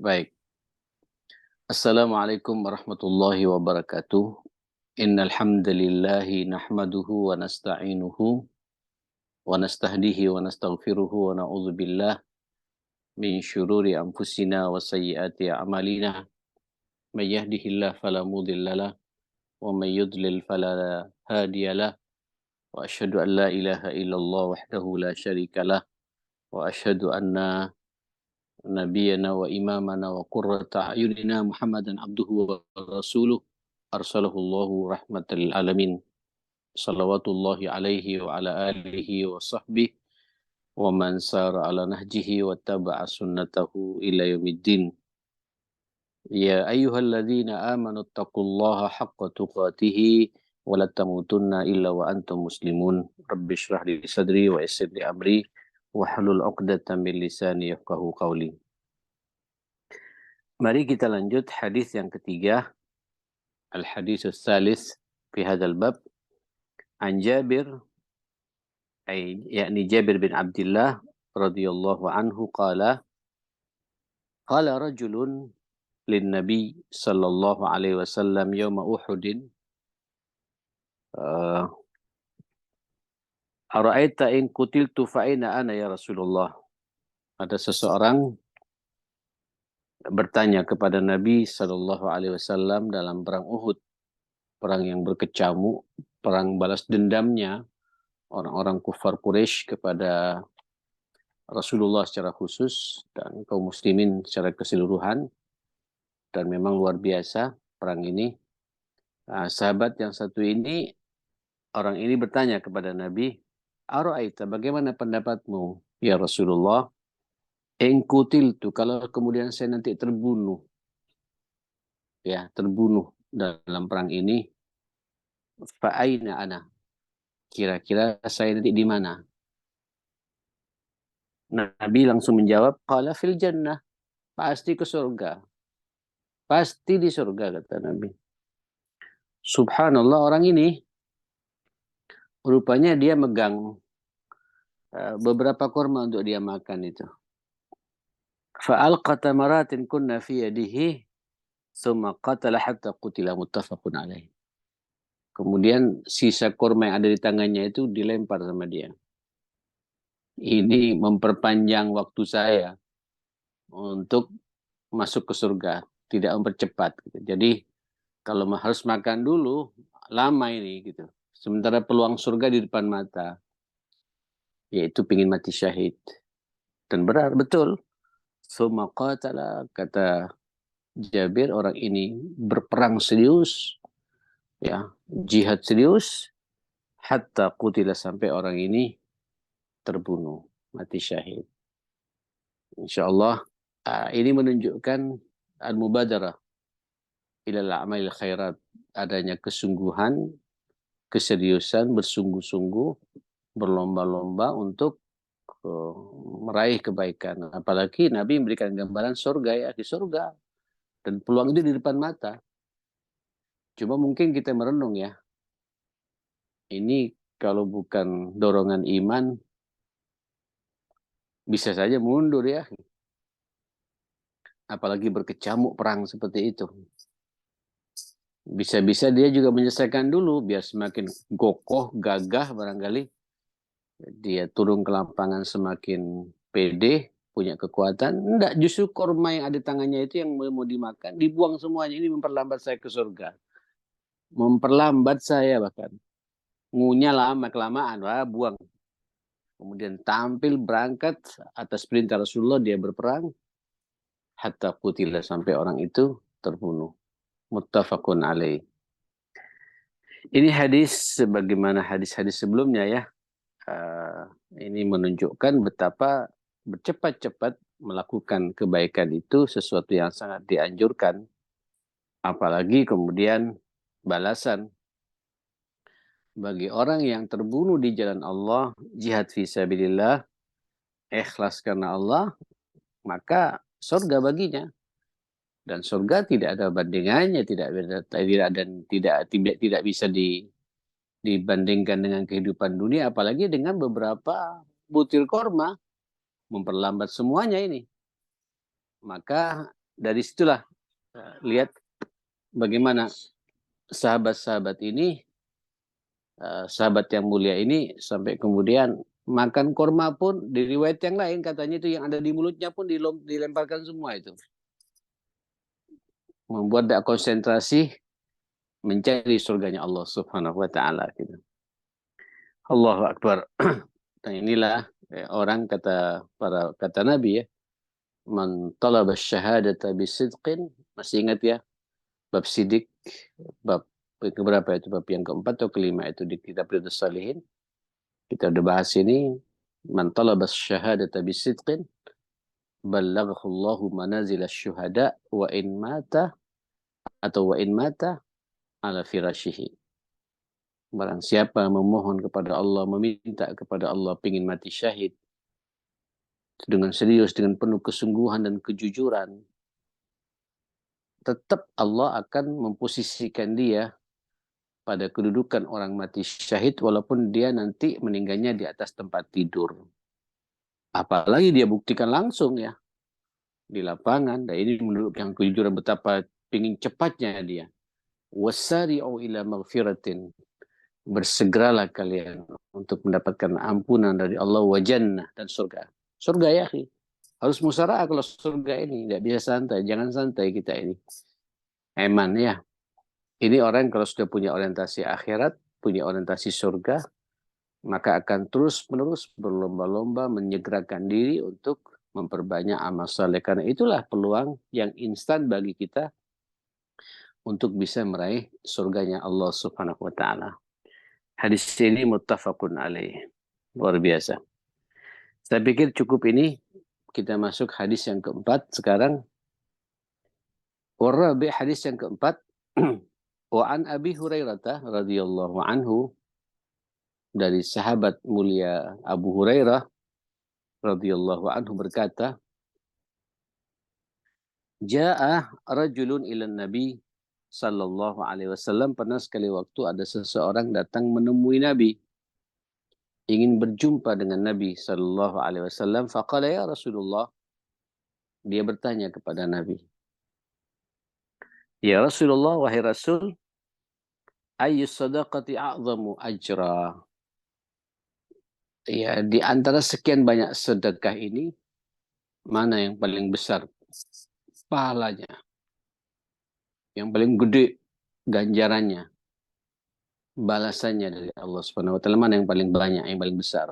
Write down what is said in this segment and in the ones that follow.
Baik. Assalamualaikum warahmatullahi wabarakatuh. Innal hamdalillahi nahmaduhu wa nasta'inuhu wa nastahdihi wa nastaghfiruhu wa na'udzu billah min syururi anfusina wa sayyiati a'malina. May yahdihillahu fala mudhillalah wa may yudlil fala hadiyalah. Wa asyhadu an la ilaha illallah wahdahu la syarikalah wa asyhadu anna nabiyana wa imamana wa qurrata a'yunina Muhammadan abduhu wa rasuluh arsalahullahu rahmatan lil alamin salawatullahi alaihi wa ala alihi wa sahbihi wa man sara ala nahjihi wa taba'a sunnatahu ila yaumiddin. Ya ayyuhalladzina amanu taqullaha haqqa tuqatihi wa la tamutunna illa wa antum muslimun. Rabbi shrah li sadri wa yassir li amri wahlul 'uqdatam min lisani yafqahu qawli. Mari kita lanjut hadis yang ketiga, al-haditsus salis fi hadzal bab. An Jabir yakni Jabir bin Abdullah radhiyallahu anhu qala rajulun lin nabi sallallahu alaihi wasallam yauma Uhudin ara'aita in qutiltu fa aina ana ya Rasulullah. Ada seseorang bertanya kepada Nabi sallallahu alaihi wasallam dalam perang Uhud, perang yang berkecamuk, perang balas dendamnya orang-orang kufar Quraisy kepada Rasulullah secara khusus dan kaum muslimin secara keseluruhan, dan memang luar biasa perang ini. Sahabat yang satu ini, orang ini bertanya kepada Nabi, Ara'aita, bagaimana pendapatmu ya Rasulullah? In qutiltu, kalau kemudian saya nanti terbunuh, ya terbunuh dalam perang ini, fa aina ana, kira-kira saya nanti di mana? Nabi langsung menjawab, qala fil jannah, pasti ke surga. Pasti di surga, kata Nabi. Subhanallah, orang ini rupanya dia megang beberapa kurma untuk dia makan itu. Fa'alqa tamaratin kunna fi yadihi thumma qatala hatta qutila, muttafaqun alaih. Kemudian sisa kurma yang ada di tangannya itu dilempar sama dia. Ini memperpanjang waktu saya untuk masuk ke surga, tidak mempercepat gitu. Jadi kalau harus makan dulu, lama ini gitu. Sementara peluang surga di depan mata, yaitu pingin mati syahid. Dan benar, betul. Tsumma qatala, kata Jabir, orang ini berperang serius, ya, jihad serius, hatta qutila, sampai orang ini terbunuh, mati syahid. Insyaallah ini menunjukkan al-mubadarah ilal a'malil khairat, adanya kesungguhan, keseriusan, bersungguh-sungguh, berlomba-lomba untuk meraih kebaikan. Apalagi Nabi memberikan gambaran surga, ya, di surga. Dan peluang itu di depan mata. Cuma mungkin kita merenung, ya. Ini kalau bukan dorongan iman, bisa saja mundur, ya. Apalagi berkecamuk perang seperti itu. Bisa-bisa dia juga menyelesaikan dulu, biar semakin kokoh, gagah barangkali. Dia turun ke lapangan semakin pede, punya kekuatan. Enggak, justru korma yang ada di tangannya itu yang mau dimakan, dibuang semuanya. Ini memperlambat saya ke surga. Memperlambat saya bahkan. Ngunyah lama, kelamaan, wah, buang. Kemudian tampil berangkat atas perintah Rasulullah, dia berperang. Hatta qutila, sampai orang itu terbunuh. Muttafaqun alaih. Ini hadis sebagaimana hadis-hadis sebelumnya, ya. Ini menunjukkan betapa bercepat-cepat melakukan kebaikan itu sesuatu yang sangat dianjurkan. Apalagi kemudian balasan bagi orang yang terbunuh di jalan Allah, jihad fisabilillah, ikhlas karena Allah, maka surga baginya. Dan surga tidak ada bandingannya, tidak bisa dibandingkan dengan kehidupan dunia, apalagi dengan beberapa butir korma, memperlambat semuanya ini. Maka dari situlah lihat bagaimana sahabat-sahabat ini, sahabat yang mulia ini sampai kemudian makan korma pun di riwayat yang lain katanya itu yang ada di mulutnya pun dilemparkan semua itu. Membuat dia konsentrasi mencari surganya Allah Subhanahu wa taala gitu. Allahu Akbar. Dan inilah orang kata Nabi ya, man talaba syahadata bisidqin, masih ingat ya bab sidik, bab keberapa itu, bab yang keempat atau kelima itu di kitab Riyadhus Shalihin. Kita udah bahas ini, man talaba syahadata bisidqin ballaghahu Allahu manazil asy-syuhada wa in mata ala firashihi. Barang siapa memohon kepada Allah, meminta kepada Allah, ingin mati syahid dengan serius, dengan penuh kesungguhan dan kejujuran, tetap Allah akan memposisikan dia pada kedudukan orang mati syahid walaupun dia nanti meninggalnya di atas tempat tidur. Apalagi dia buktikan langsung ya di lapangan. Dan ini menurut yang kejujuran betapa ingin cepatnya dia. Wasari'u ila maghfiratin. Bersegeralah kalian untuk mendapatkan ampunan dari Allah wa jannah dan surga. Surga ya, harus musyarakah kalau surga ini, tidak bisa santai, jangan santai kita ini. Eman ya. Ini orang kalau sudah punya orientasi akhirat, punya orientasi surga, maka akan terus-menerus berlomba-lomba menyegerakan diri untuk memperbanyak amal saleh. Karena itulah peluang yang instan bagi kita untuk bisa meraih surganya Allah Subhanahu wa taala. Hadis ini muttafaqun alaih. Luar biasa. Saya pikir cukup ini. Kita masuk hadis yang keempat sekarang. Warabi, hadis yang keempat. Wa an Abi Hurairah radhiyallahu anhu, dari sahabat mulia Abu Hurairah radhiyallahu anhu berkata, Ja'a rajulun ilan Nabi sallallahu alaihi wasallam, pernah sekali waktu ada seseorang datang menemui Nabi, ingin berjumpa dengan Nabi sallallahu alaihi wasallam. Faqala ya Rasulullah, dia bertanya kepada Nabi, ya Rasulullah, wahai Rasul, ayyus sadaqati a'zamu ajra. Ya, di antara sekian banyak sedekah ini, mana yang paling besar pahalanya, yang paling gede ganjarannya, balasannya dari Allah Subhanahu wa taala, mana yang paling banyak, yang paling besar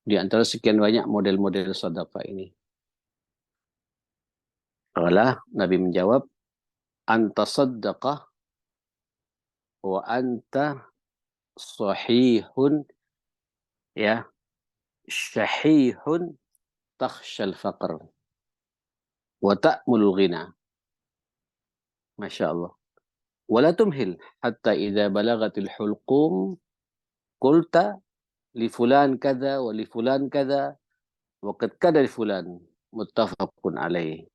di antara sekian banyak model-model sedekah ini? Qala, Nabi menjawab, anta saddaqah wa anta sahihun, ya, syahihun takhshal faqr wa ta'mul ghina. Masya Allah. Wala tumhil hatta idza balagatil hulqum qulta li fulan kadza wa li fulan kadza wa qad kada li fulan, muttafaqun alaih.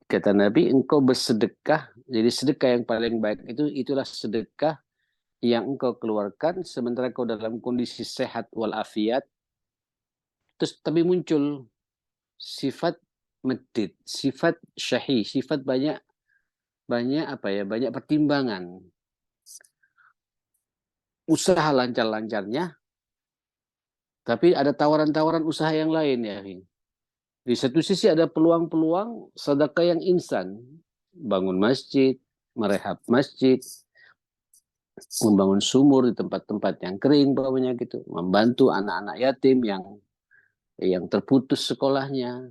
Kata Nabi, engkau bersedekah, jadi sedekah yang paling baik itulah sedekah yang engkau keluarkan sementara kau dalam kondisi sehat walafiat, terus tapi muncul sifat medit, sifat syahih, sifat banyak pertimbangan. Usaha lancar-lancarnya, tapi ada tawaran-tawaran usaha yang lain ya. Di satu sisi ada peluang-peluang sedekah yang instan, bangun masjid, merehab masjid, membangun sumur di tempat-tempat yang kering, gitu, membantu anak-anak yatim yang terputus sekolahnya,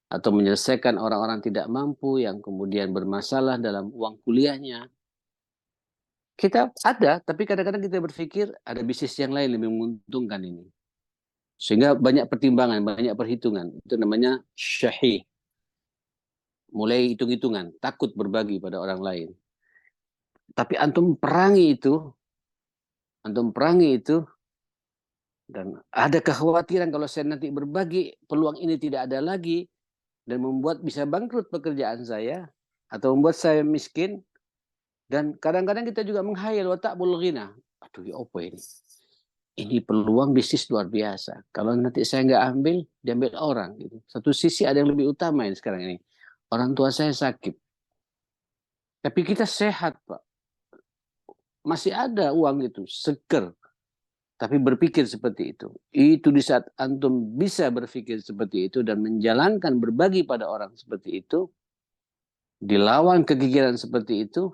atau menyelesaikan orang-orang tidak mampu yang kemudian bermasalah dalam uang kuliahnya. Kita ada, tapi kadang-kadang kita berpikir ada bisnis yang lain lebih menguntungkan ini. Sehingga banyak pertimbangan, banyak perhitungan. Itu namanya syahih. Mulai hitung-hitungan, takut berbagi pada orang lain. Tapi antum perangi itu, dan ada kekhawatiran kalau saya nanti berbagi, peluang ini tidak ada lagi, dan membuat bisa bangkrut pekerjaan saya, atau membuat saya miskin. Dan kadang-kadang kita juga menghayal, wa ta'mul ghina. Aduh, ya apa ini? ini peluang bisnis luar biasa. Kalau nanti saya nggak ambil, diambil orang. Gitu. Satu sisi ada yang lebih utama ini sekarang ini. Orang tua saya sakit. Tapi kita sehat, Pak. Masih ada uang itu, seger. Tapi berpikir seperti itu. Itu di saat antum bisa berpikir seperti itu dan menjalankan berbagi pada orang seperti itu, dilawan kegigiran seperti itu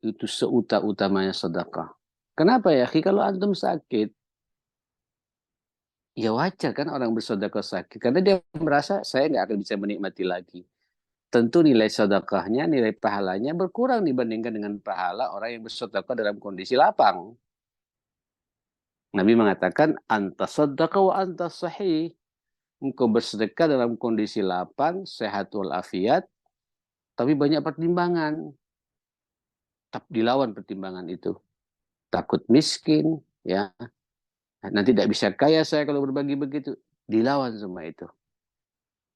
seuta-utamanya sedekah. Kenapa ya? Kalau antum sakit, ya wajar kan orang bersedekah sakit. Karena dia merasa saya nggak akan bisa menikmati lagi. Tentu nilai sedekahnya, nilai pahalanya berkurang dibandingkan dengan pahala orang yang bersedekah dalam kondisi lapang. Nabi mengatakan, anta sedekah wa anta sahih. Engkau bersedekah dalam kondisi lapang, sehat walafiat, tapi banyak pertimbangan. Dilawan pertimbangan itu. Takut miskin, ya. Nanti tidak bisa kaya saya kalau berbagi begitu. Dilawan semua itu.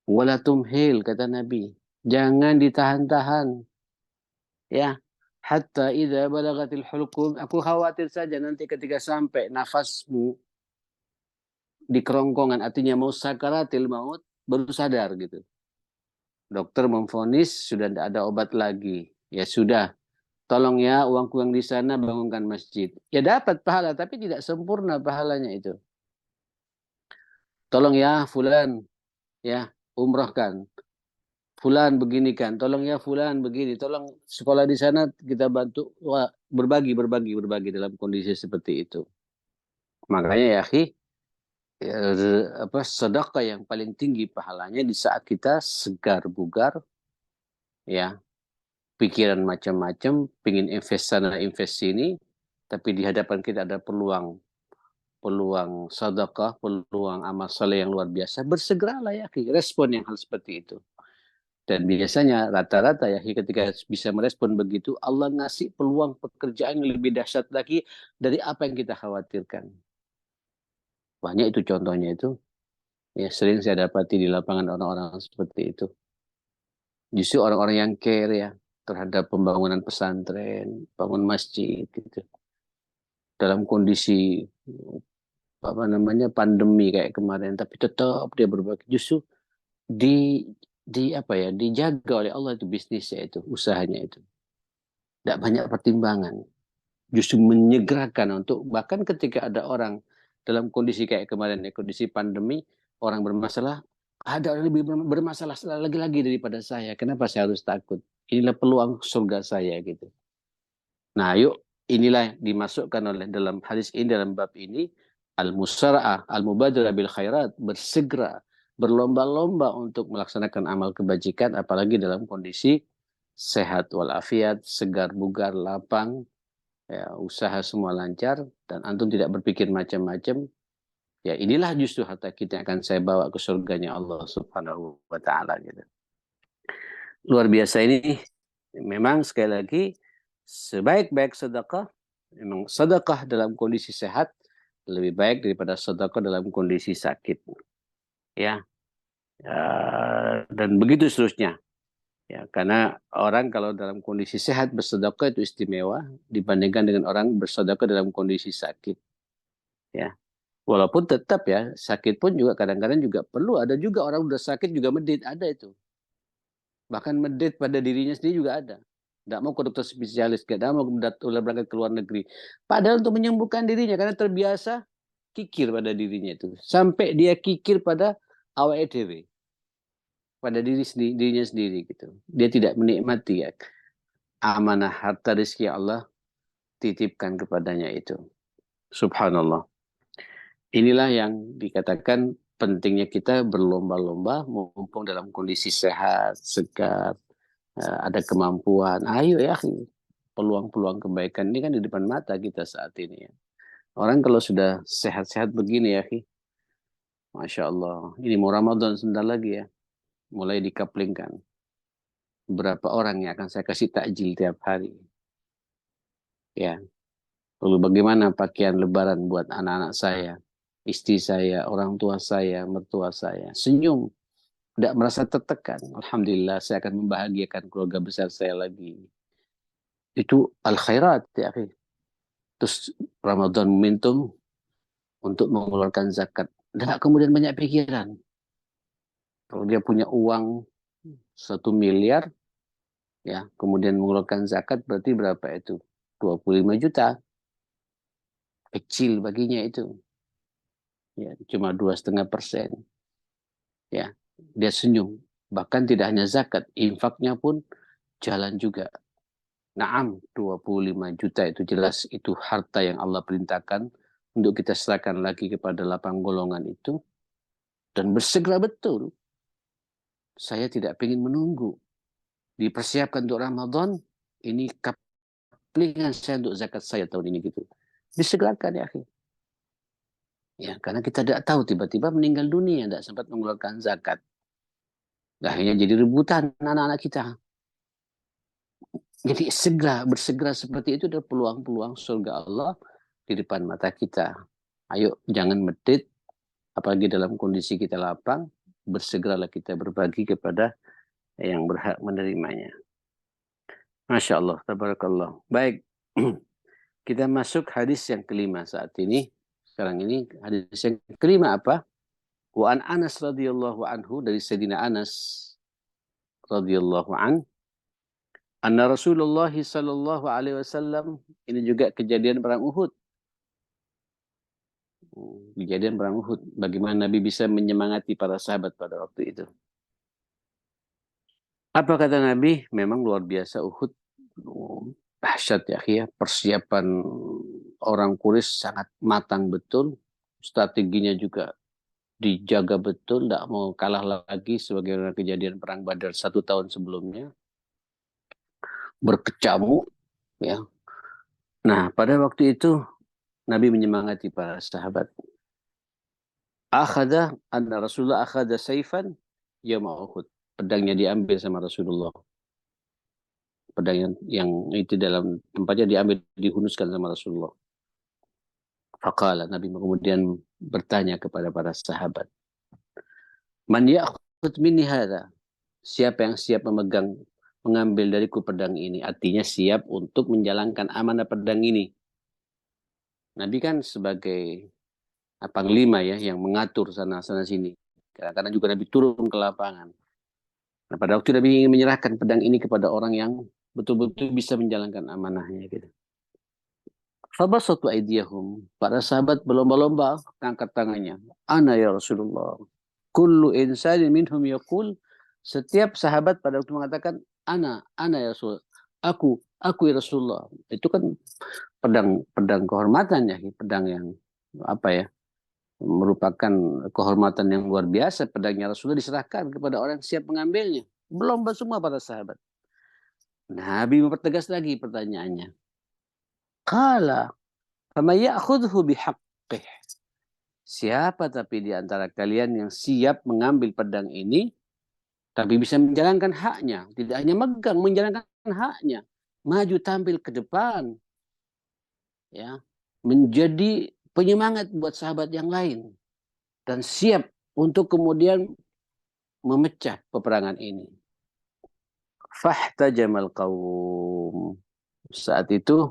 Wala tumhil, kata Nabi. Jangan ditahan-tahan. Ya. Hatta idza balagatil hulqum. Aku khawatir saja nanti ketika sampai nafasmu di kerongkongan, artinya mau sakaratil maut, baru sadar gitu. Dokter memvonis sudah tidak ada obat lagi. Ya sudah, tolong ya uangku yang di sana bangunkan masjid. Ya dapat pahala, tapi tidak sempurna pahalanya itu. Tolong ya fulan, ya umrohkan. Fulan beginikan, tolong ya fulan begini, tolong sekolah di sana kita bantu. Wah, berbagi dalam kondisi seperti itu. Makanya ya akhi, sedekah yang paling tinggi pahalanya di saat kita segar bugar, ya pikiran macam-macam, pingin invest sana invest sini, tapi di hadapan kita ada peluang sedekah, peluang amal soleh yang luar biasa, bersegeralah ya akhi, respon yang hal seperti itu. Dan biasanya rata-rata ya ketika bisa merespon begitu, Allah ngasih peluang pekerjaan yang lebih dahsyat lagi dari apa yang kita khawatirkan. Banyak itu contohnya itu. Ya sering saya dapati di lapangan orang-orang seperti itu. Justru orang-orang yang care ya terhadap pembangunan pesantren, bangun masjid gitu. Dalam kondisi apa namanya pandemi kayak kemarin, tapi tetap dia berbagi. Justru di apa ya dijaga oleh Allah itu bisnisnya itu, usahanya itu. Tidak banyak pertimbangan. Justru menyegerakan untuk bahkan ketika ada orang dalam kondisi kayak kemarin ya, kondisi pandemi, orang bermasalah, ada orang lebih bermasalah lagi-lagi daripada saya. Kenapa saya harus takut? Inilah peluang surga saya gitu. Nah, yuk inilah yang dimasukkan oleh dalam hadis ini, dalam bab ini, al-musara'ah, al-mubadarah bil khairat, bersegera, berlomba-lomba untuk melaksanakan amal kebajikan, apalagi dalam kondisi sehat walafiat, segar bugar, lapang, ya, usaha semua lancar, dan antum tidak berpikir macam-macam, ya inilah justru harta kita yang akan saya bawa ke surganya Allah Subhanahu wa Ta'ala gitu. Luar biasa ini. Memang sekali lagi sebaik-baik sedekah memang sedekah dalam kondisi sehat lebih baik daripada sedekah dalam kondisi sakit. Ya. Dan begitu seterusnya. Ya, karena orang kalau dalam kondisi sehat bersedekah itu istimewa dibandingkan dengan orang bersedekah dalam kondisi sakit. Ya. Walaupun tetap ya, sakit pun juga kadang-kadang juga perlu. Ada juga orang udah sakit juga medit, ada itu. Bahkan medit pada dirinya sendiri juga ada. Tidak mau ke dokter spesialis, tidak mau berangkat ke luar negeri. Padahal untuk menyembuhkan dirinya, karena terbiasa kikir pada dirinya itu. Sampai dia kikir pada awake dhewe, pada dirinya sendiri gitu. Dia tidak menikmati ya, amanah harta rezeki Allah titipkan kepadanya itu. Subhanallah. Inilah yang dikatakan pentingnya kita berlomba-lomba mumpung dalam kondisi sehat, segar, ada kemampuan. Ayo ya, peluang-peluang kebaikan ini kan di depan mata kita saat ini ya. Orang kalau sudah sehat-sehat begini ya, Masya Allah. Ini mau Ramadan sebentar lagi ya. Mulai dikaplingkan. Berapa orang yang akan saya kasih takjil tiap hari. Ya. Lalu bagaimana pakaian lebaran buat anak-anak saya, istri saya, orang tua saya, mertua saya. Senyum. Tidak merasa tertekan. Alhamdulillah saya akan membahagiakan keluarga besar saya lagi. Itu al-khairat ya. Terus Ramadan momentum untuk mengeluarkan zakat. Tidak kemudian banyak pikiran. Kalau dia punya uang 1 miliar, ya, kemudian mengeluarkan zakat berarti berapa itu? 25 juta. Kecil baginya itu. Ya, cuma 2,5%. Ya, dia senyum. Bahkan tidak hanya zakat, infaknya pun jalan juga. Naam, 25 juta itu jelas itu harta yang Allah perintahkan untuk kita serahkan lagi kepada 8 golongan itu. Dan bersegera betul. Saya tidak ingin menunggu. Dipersiapkan untuk Ramadan, ini kaplingan saya untuk zakat saya tahun ini gitu. Disegerakan ya, akhi. Ya, karena kita tidak tahu tiba-tiba meninggal dunia, tidak sempat mengeluarkan zakat. Akhirnya jadi rebutan anak-anak kita. Jadi bersegera seperti itu adalah peluang-peluang surga Allah di depan mata kita. Ayo, jangan medit, apalagi dalam kondisi kita lapang, bersegeralah kita berbagi kepada yang berhak menerimanya. Masya Allah, tabarakallah. Baik, kita masuk hadis yang kelima saat ini. Sekarang ini hadis yang kelima apa? Wa an Anas radhiyallahu anhu, dari Sayyidina Anas radhiyallahu an, anna Rasulullah sallallahu alaihi wasallam, ini juga kejadian perang Uhud. Kejadian perang Uhud. Bagaimana Nabi bisa menyemangati para sahabat pada waktu itu. Apa kata Nabi? Memang luar biasa Uhud. Dahsyat ya, persiapan orang Quraisy sangat matang betul. Strateginya juga dijaga betul, tidak mau kalah lagi sebagaimana kejadian perang Badar 1 tahun sebelumnya. Berkecamuk, ya. Nah, pada waktu itu Nabi menyemangati para sahabat. Rasulullah akhada saifan yawma Uhud. Pedangnya diambil sama Rasulullah. Pedang yang itu dalam tempatnya diambil, dihunuskan sama Rasulullah. Faqala, Nabi kemudian bertanya kepada para sahabat, man ya'khud minni hadha? Siapa yang siap mengambil dariku pedang ini? Artinya siap untuk menjalankan amanah pedang ini. Nabi kan sebagai panglima ya, yang mengatur sana-sana sini. Karena juga Nabi turun ke lapangan. Nah, pada waktu Nabi ingin menyerahkan pedang ini kepada orang yang betul-betul bisa menjalankan amanahnya gitu. Fabasatu aydiyahum. Para sahabat berlomba-lomba angkat tangannya. Ana ya Rasulullah. Kullu insanin minhum yaqul. Setiap sahabat pada waktu mengatakan ana ya Rasul. Aku ya Rasulullah. Itu kan pedang kehormatan ya, pedang yang apa ya? Merupakan kehormatan yang luar biasa. Pedangnya Rasulullah diserahkan kepada orang yang siap mengambilnya. Berlomba semua para sahabat. Nabi mempertegas lagi pertanyaannya. Qala fama ya'khudhu bihaqqih. Siapa tapi di antara kalian yang siap mengambil pedang ini tapi bisa menjalankan haknya, tidak hanya megang, menjalankan haknya, maju tampil ke depan, ya, menjadi penyemangat buat sahabat yang lain dan siap untuk kemudian memecah peperangan ini. Fahtajamal qaum. Saat itu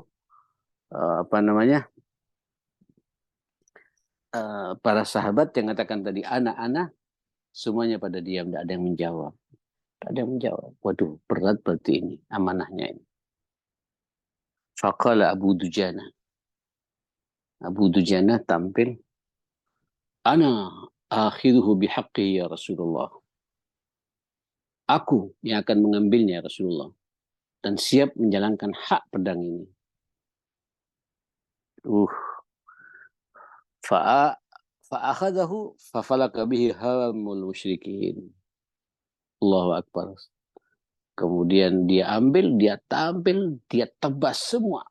para sahabat yang katakan tadi anak-anak semuanya pada diam, tidak ada yang menjawab. Tidak ada yang menjawab. Waduh, berat berarti ini amanahnya ini. Faqala Abu Dujana. Abu Dujana tampil. Ana akhiruhu bihaqqi ya Rasulullah. Aku yang akan mengambilnya ya Rasulullah. Dan siap menjalankan hak pedang ini. Fa'akhadahu fafalaka bihi hamul musyrikin. Allahu Akbar. Kemudian dia ambil, dia tampil, dia tebas semua.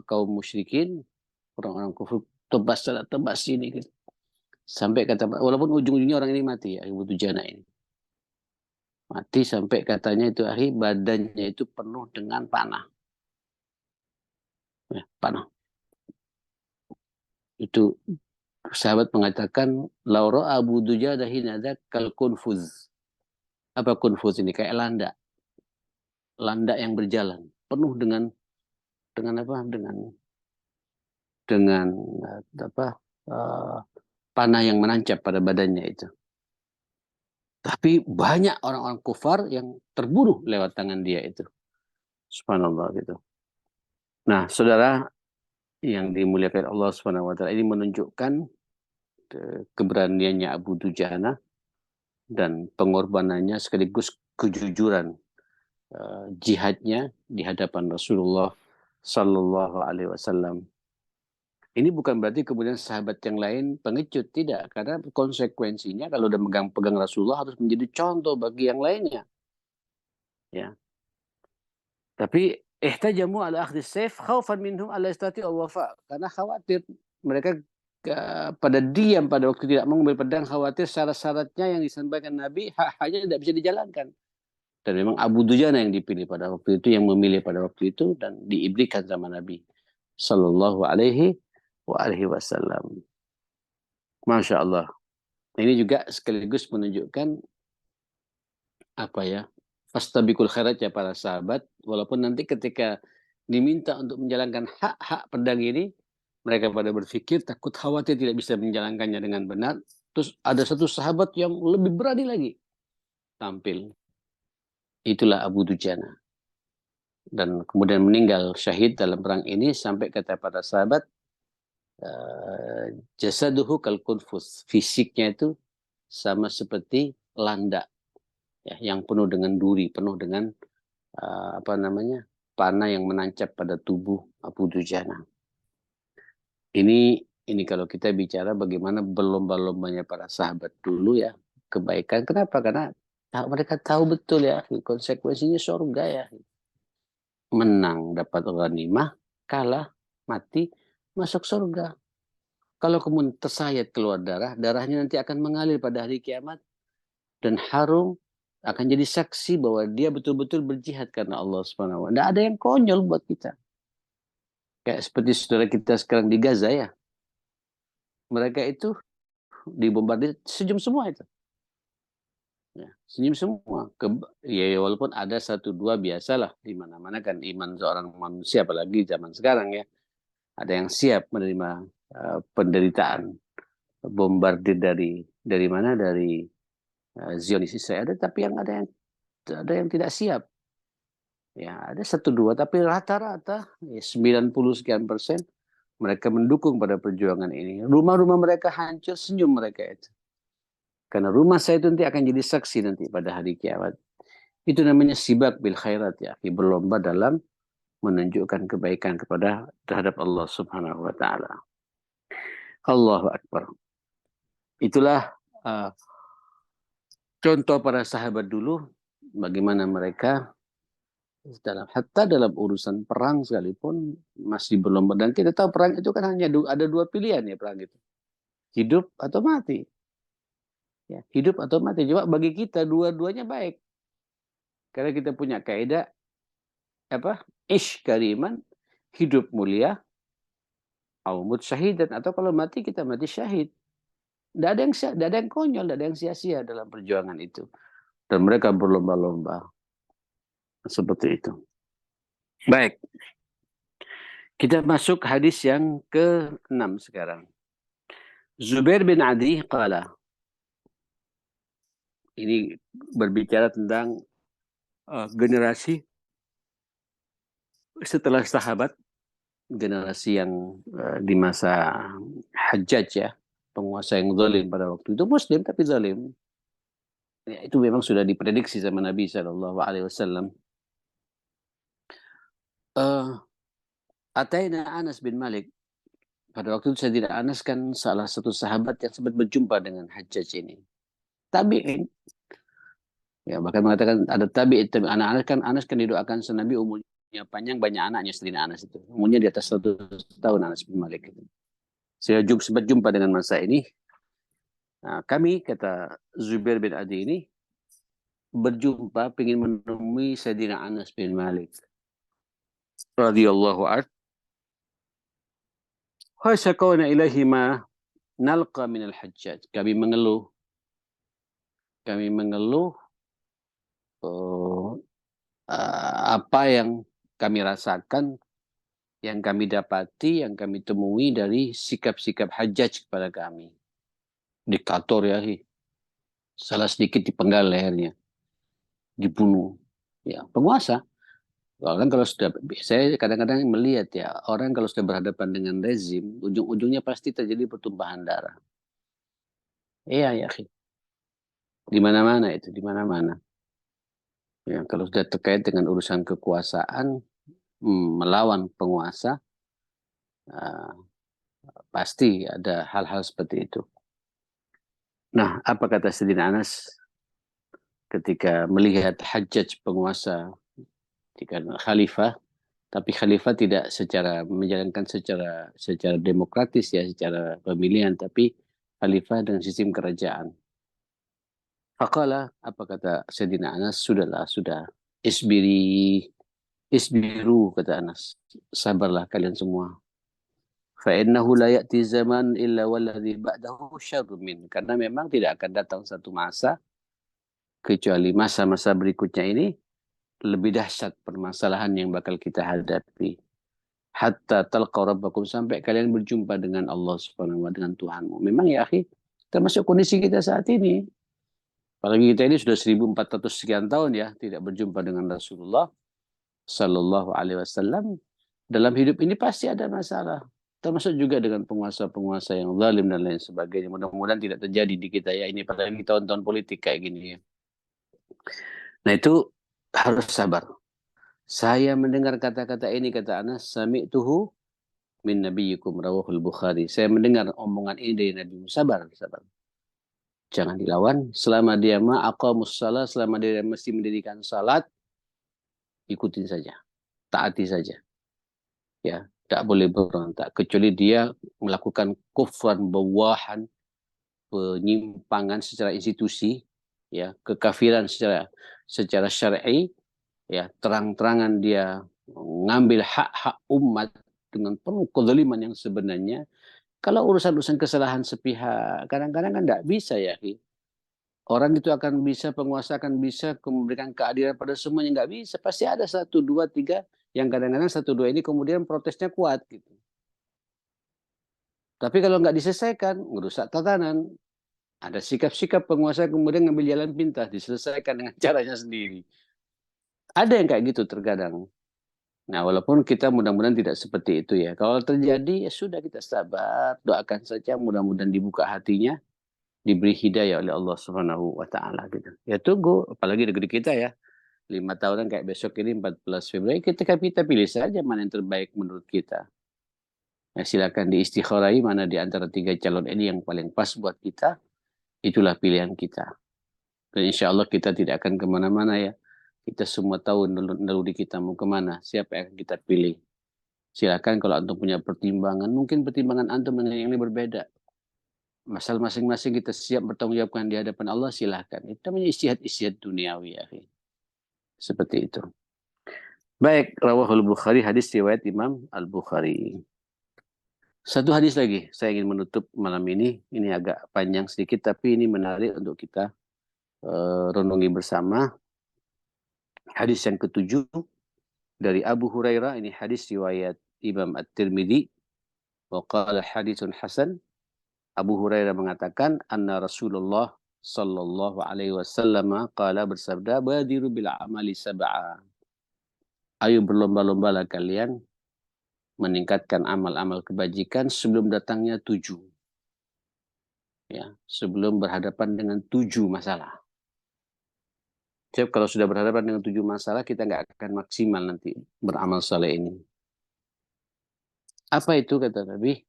Kaum musyrikin, orang-orang kufur, tebas ini. Gitu. Sampai kata, walaupun ujung-ujungnya orang ini mati ya, Abu Dujana ini. Mati sampai katanya itu badannya itu penuh dengan panah. Ya, panah. Itu sahabat mengatakan, Laura Abu Dujana hinada kal kunfuz. Apa kunfuz ini? Kayak landak. Landak yang berjalan. Penuh dengan dengan panah yang menancap pada badannya itu. Tapi banyak orang-orang kufar yang terbunuh lewat tangan dia itu. Subhanallah gitu. Nah, saudara yang dimuliakan Allah Subhanahu wa taala, ini menunjukkan keberaniannya Abu Dujana dan pengorbanannya sekaligus kejujuran jihadnya di hadapan Rasulullah Sallallahu Alaihi Wasallam. Ini bukan berarti kemudian sahabat yang lain pengecut, tidak, karena konsekuensinya kalau udah pegang Rasulullah harus menjadi contoh bagi yang lainnya, ya. Tapi ihtajamu ala akhdhi sayf khaufan minhum ala istati al-wafa, karena khawatir mereka pada diam pada waktu tidak mengambil pedang, khawatir syarat-syaratnya yang disampaikan Nabi hanya tidak bisa dijalankan. Dan memang Abu Dujana yang dipilih pada waktu itu, yang memilih pada waktu itu, dan diibadikan sama Nabi Sallallahu Alaihi Wasallam. Masya Allah. Ini juga sekaligus menunjukkan apa ya, fastabiqul khairat ya para sahabat. Walaupun nanti ketika diminta untuk menjalankan hak-hak pedang ini, mereka pada berpikir takut khawatir tidak bisa menjalankannya dengan benar. Terus ada satu sahabat yang lebih berani lagi tampil. Itulah Abu Dujana. Dan kemudian meninggal syahid dalam perang ini, sampai kata para sahabat, jasaduhu kal kunfus, fisiknya itu sama seperti landak, ya, yang penuh dengan duri, penuh dengan panah yang menancap pada tubuh Abu Dujana. Ini kalau kita bicara bagaimana berlomba-lombanya para sahabat dulu ya, kebaikan. Kenapa? Karena mereka tahu betul ya konsekuensinya surga ya. Menang dapat ghanimah, kalah mati masuk surga. Kalau kemudian tersayat keluar darah, darahnya nanti akan mengalir pada hari kiamat dan harum, akan jadi saksi bahwa dia betul-betul berjihad karena Allah Subhanahu wa taala. Tidak ada yang konyol buat kita. Kayak seperti saudara kita sekarang di Gaza ya. Mereka itu dibombardir, senyum semua itu. Ya, senyum semua. Ya, walaupun ada satu dua, biasalah, di mana-mana kan iman seorang manusia, apalagi zaman sekarang ya. Ada yang siap menerima penderitaan bombardir dari mana, dari Zionis Israel. Tapi ada yang tidak siap. Ya, ada satu dua, tapi rata-rata ya, 90 sekian persen mereka mendukung pada perjuangan ini. Rumah-rumah mereka hancur, senyum mereka itu. Karena rumah saya itu nanti akan jadi saksi nanti pada hari kiamat. Itu namanya sibak bil khairat ya, berlomba dalam menunjukkan kebaikan terhadap Allah Subhanahu wa taala. Allahu Akbar. Itulah contoh para sahabat dulu, bagaimana mereka hatta dalam urusan perang sekalipun masih berlomba. Dan kita tahu perang itu kan hanya ada dua pilihan ya, perang itu. Hidup atau mati. Ya, hidup atau mati. Coba bagi kita dua-duanya baik. Karena kita punya kaidah ish kariman, hidup mulia, aumut syahidan, atau kalau mati kita mati syahid. Tidak ada yang konyol, tidak ada yang sia-sia dalam perjuangan itu. Dan mereka berlomba-lomba seperti itu. Baik. Kita masuk hadis yang ke-6 sekarang. Zubair bin Adi qala. Ini berbicara tentang generasi setelah sahabat, generasi yang di masa Hajjaj ya, penguasa yang zalim pada waktu itu, muslim tapi zalim. Ya, itu memang sudah diprediksi sama Nabi Shallallahu Alaihi Wasallam. Ataina Anas bin Malik. Pada waktu itu Sayyidina Anas kan salah satu sahabat yang sempat berjumpa dengan Hajjaj ini. Tabi'in. Ya, bahkan mengatakan ada tabi'in. Anas kan didoakan Nabi umurnya panjang, banyak anaknya Sayyidina Anas itu. Umurnya di atas 100 tahun Anas bin Malik itu. Saya sempat jumpa dengan masa ini. Nah, kami, kata Zubair bin Adi ini, berjumpa, ingin menemui Sayyidina Anas bin Malik radhiyallahu anhu. Syakawna ilahi ma nalqa minal Hajjaj. Kami mengeluh apa yang kami rasakan yang kami dapati, yang kami temui dari sikap-sikap Hajjaj kepada kami. Diktator ya, salah sedikit dipenggal lehernya, dibunuh. Ya, penguasa. Orang kalau sudah, saya kadang-kadang melihat ya, orang kalau sudah berhadapan dengan rezim, ujung-ujungnya pasti terjadi pertumpahan darah. Iya ya, di mana-mana itu, di mana-mana. Ya, kalau sudah terkait dengan urusan kekuasaan, melawan penguasa, uh, pasti ada hal-hal seperti itu. Nah, apa kata Sayyidina Anas ketika melihat Hajjaj penguasa, ketika khalifah, tapi khalifah tidak secara menjalankan secara demokratis ya, secara pemilihan, tapi khalifah dengan sistem kerajaan. Faqala, apa kata Sayyidina Anas, sudahlah, sudah. Isbiri, isbiru, kata Anas. Sabarlah kalian semua. Fa'innahu la ya'ti zaman illa walladhi ba'dahu syarrun min. Karena memang tidak akan datang satu masa, kecuali masa-masa berikutnya ini, lebih dahsyat permasalahan yang bakal kita hadapi. Hatta talqa rabbakum, sampai kalian berjumpa dengan Allah Subhanahu wa, dengan Tuhanmu. Memang ya akhi, termasuk kondisi kita saat ini. Apalagi kita ini sudah 1400 sekian tahun ya tidak berjumpa dengan Rasulullah Sallallahu Alaihi Wasallam. Dalam hidup ini pasti ada masalah. Termasuk juga dengan penguasa-penguasa yang zalim dan lain sebagainya. Mudah-mudahan tidak terjadi di kita ya ini, apalagi tahun-tahun politik kayak gini ya. Nah itu harus sabar. Saya mendengar kata-kata ini, kata Anas, sami'tuhu min nabiyyikum rawahul Bukhari. Saya mendengar omongan ini dari Nabi. Sabar, sabar. Jangan dilawan. Selama dia aqamus shalah, selama dia mesti mendirikan salat, ikutin saja. Taati saja. Ya, tak boleh berontak. Kecuali dia melakukan kufran bawahan, penyimpangan secara institusi, ya, kekafiran secara syar'i, ya, terang-terangan dia mengambil hak-hak umat dengan penuh kezaliman yang sebenarnya. Kalau urusan-urusan kesalahan sepihak, kadang-kadang kan tidak bisa ya. Orang itu akan bisa, penguasa akan bisa memberikan keadilan pada semuanya, nggak bisa. Pasti ada satu, dua, tiga, yang kadang-kadang satu, dua ini kemudian protesnya kuat gitu. Tapi kalau nggak diselesaikan, merusak tatanan. Ada sikap-sikap penguasa kemudian ngambil jalan pintas, diselesaikan dengan caranya sendiri. Ada yang kayak gitu terkadang. Nah, walaupun kita mudah-mudahan tidak seperti itu ya. Kalau terjadi, ya sudah, kita sabar, doakan saja, mudah-mudahan dibuka hatinya, diberi hidayah oleh Allah Subhanahu wa taala gitu. Ya tunggu, apalagi negeri kita ya. 5 tahunan kayak besok ini 14 Februari, kita pilih saja mana yang terbaik menurut kita. Ya, silakan diistikharai mana di antara 3 calon ini yang paling pas buat kita, itulah pilihan kita. Dan insya Allah kita tidak akan kemana-mana ya. Kita semua tahu naluri kita mau kemana, siapa yang akan kita pilih. Silakan kalau antum punya pertimbangan, mungkin pertimbangan antum dengan yang ini berbeda. Masalah masing-masing kita siap bertanggung jawabkan di hadapan Allah, silakan. Itu namanya istihad duniawi ya. Seperti itu. Baik, rawahul Bukhari, hadis riwayat Imam Al-Bukhari. Satu hadis lagi, saya ingin menutup malam ini. Ini agak panjang sedikit, tapi ini menarik untuk kita renungi bersama. Hadis yang ketujuh dari Abu Hurairah, ini hadis riwayat Imam At-Tirmidzi. Wa qala haditsun hasan. Abu Hurairah mengatakan, anna Rasulullah sallallahu alaihi wasallam qala, bersabda, badiru bil amali sab'a. Ayo berlomba-lombalah kalian meningkatkan amal-amal kebajikan sebelum datangnya 7. Ya, sebelum berhadapan dengan 7 masalah. Jadi kalau sudah berhadapan dengan 7 masalah, kita nggak akan maksimal nanti beramal saleh ini. Apa itu kata Nabi?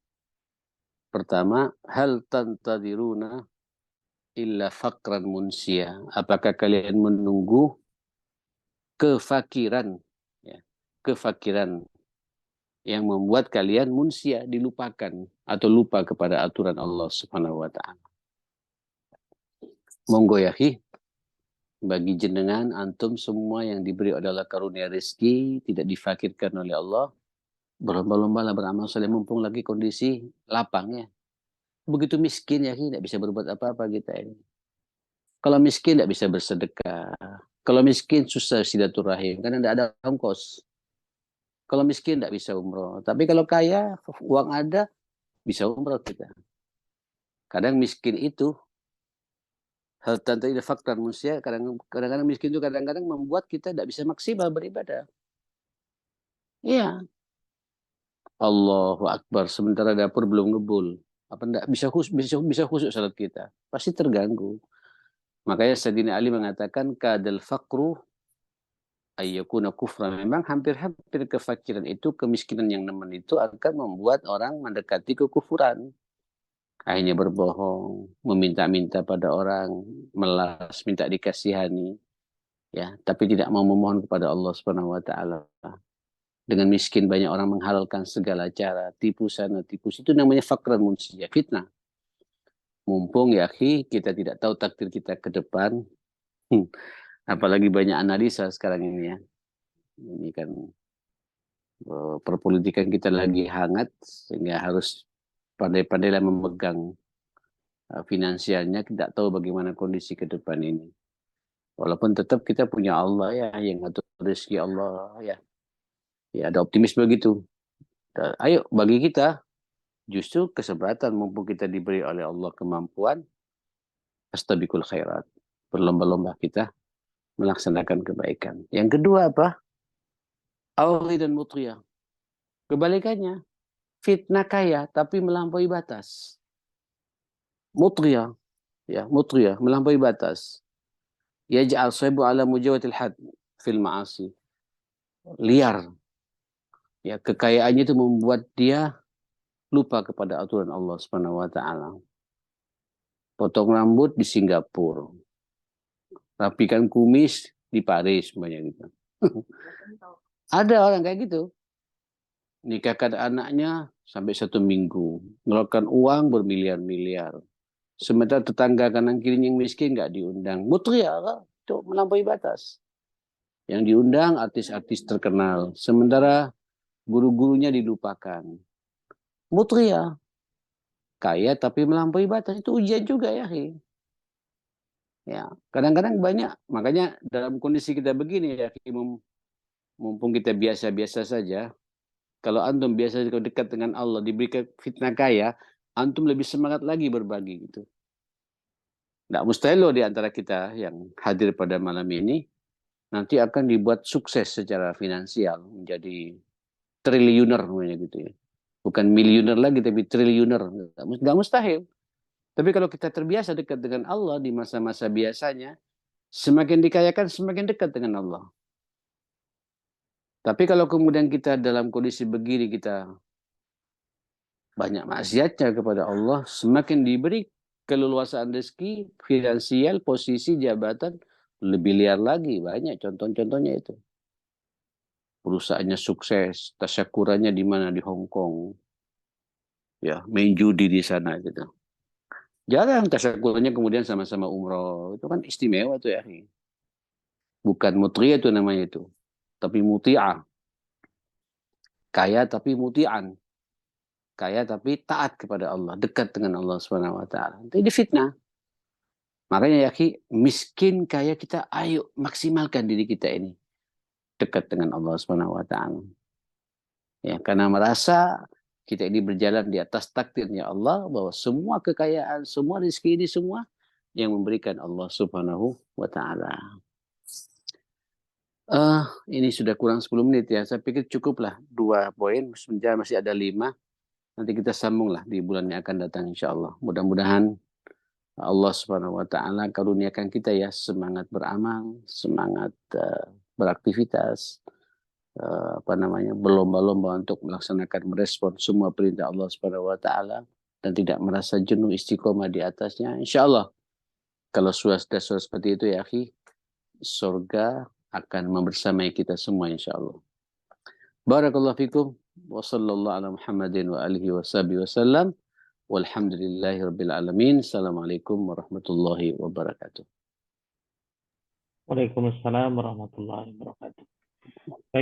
Pertama, hal tantadiruna illa faqran munsia. Apakah kalian menunggu kefakiran, ya, kefakiran yang membuat kalian munsia, dilupakan atau lupa kepada aturan Allah Subhanahu wa taala. Monggo ya, bagi jenengan antum semua yang diberi adalah karunia rezeki, tidak difakirkan oleh Allah, berlomba-lomba beramal saleh mumpung lagi kondisi lapang ya. Begitu miskin ya, tidak bisa berbuat apa-apa kita ini. Kalau miskin tidak bisa bersedekah. Kalau miskin susah silaturahim karena tidak ada ongkos. Kalau miskin tidak bisa umroh. Tapi kalau kaya, uang ada, bisa umroh kita. Kadang miskin itu, hal tadi faktor manusia, kadang-kadang miskin itu kadang-kadang membuat kita tidak bisa maksimal beribadah. Iya. Allahu Akbar. Sementara dapur belum ngebul. Apa enggak bisa khusyuk salat kita. Pasti terganggu. Makanya Sayyidina Ali mengatakan kadal faqru ayyakuna kufra. Memang hampir-hampir kefakiran itu, kemiskinan yang nemen itu akan membuat orang mendekati kekufuran. Akhirnya berbohong, meminta-minta pada orang, melas, minta dikasihani, ya, tapi tidak mau memohon kepada Allah Subhanahu wa taala. Dengan miskin banyak orang menghalalkan segala cara, tipu sana, tipu situ, namanya fakran munsiyah, fitnah. Mumpung ya kita tidak tahu takdir kita ke depan, apalagi banyak analisa sekarang ini ya. Ini kan perpolitikan kita lagi hangat, sehingga harus pandai-pandailah memegang finansialnya. Tidak tahu bagaimana kondisi ke depan ini. Walaupun tetap kita punya Allah ya, yang ngatur rezeki Allah ya. Ya ada optimisme gitu. Ayo bagi kita justru kesempatan, mumpung kita diberi oleh Allah kemampuan, astabiqul khairat. Berlomba-lomba kita melaksanakan kebaikan. Yang kedua apa? Auri dan mutriyah. Kebalikannya, fitnah kaya tapi melampaui batas. Mutriyah, ya, mutriyah, melampaui batas. Yaj'al sahibu ala mujawatil had fil ma'asi. Liar. Ya, kekayaannya itu membuat dia lupa kepada aturan Allah Subhanahu wa taala. Potong rambut di Singapura. Rapikan kumis di Paris semuanya gitu. Ada orang kayak gitu. Nikahkan anaknya sampai 1 minggu. Ngeluarkan uang bermiliar-miliar. Sementara tetangga kanan kirinya yang miskin nggak diundang. Mutlak, itu melampaui batas. Yang diundang artis-artis terkenal. Sementara guru-gurunya dilupakan. Mutria. Kaya tapi melampaui batas. Itu ujian juga ya. Ya, kadang-kadang banyak. Makanya dalam kondisi kita begini ya, mumpung kita biasa-biasa saja. Kalau antum biasa dekat dengan Allah, diberikan fitnah kaya, antum lebih semangat lagi berbagi gitu. Nggak mustahil loh di antara kita yang hadir pada malam ini nanti akan dibuat sukses secara finansial, menjadi triliuner gitu ya. Bukan miliuner lagi tapi triliuner. Nggak mustahil. Tapi kalau kita terbiasa dekat dengan Allah di masa-masa biasanya, semakin dikayakan semakin dekat dengan Allah. Tapi kalau kemudian kita dalam kondisi begini, kita banyak maksiatnya kepada Allah, semakin diberi keleluasaan rezeki, finansial, posisi, jabatan, lebih liar lagi. Banyak contoh-contohnya itu. Perusahaannya sukses, tasyakurannya di mana? Di Hong Kong. Ya, main judi di sana gitu. Jarang tasyakurannya kemudian sama-sama umroh. Itu kan istimewa tuh ya. Bukan mutriyah itu namanya itu. Tapi muti'ah. Kaya tapi muti'an. Kaya tapi taat kepada Allah, dekat dengan Allah Subhanahu wa taala. Itu fitnah. Makanya ya miskin kaya kita ayo maksimalkan diri kita ini dekat dengan Allah Subhanahu wa taala. Ya, karena merasa kita ini berjalan di atas takdirnya Allah, bahwa semua kekayaan, semua rezeki ini semua yang memberikan Allah Subhanahu wa taala. Ini sudah kurang 10 menit ya. Saya pikir cukuplah 2 poin, sebenarnya masih ada 5. Nanti kita sambunglah di bulan yang akan datang insyaallah. Mudah-mudahan Allah Subhanahu wa taala karuniakan kita ya semangat beramal, semangat beraktivitas, berlomba-lomba untuk melaksanakan, merespon semua perintah Allah Subhanahu wa taala dan tidak merasa jenuh, istiqomah di atasnya. Insyaallah kalau sudah seperti itu ya akhi, surga akan membersamai kita semua insyaallah. Barakallahu fikum wa sallallahu ala Muhammadin wa alihi wa sahbihi wasallam. Walhamdulillahi rabbil alamin. Assalamualaikum warahmatullahi wabarakatuh. Waalaikumsalam warahmatullahi wabarakatuh. Baik.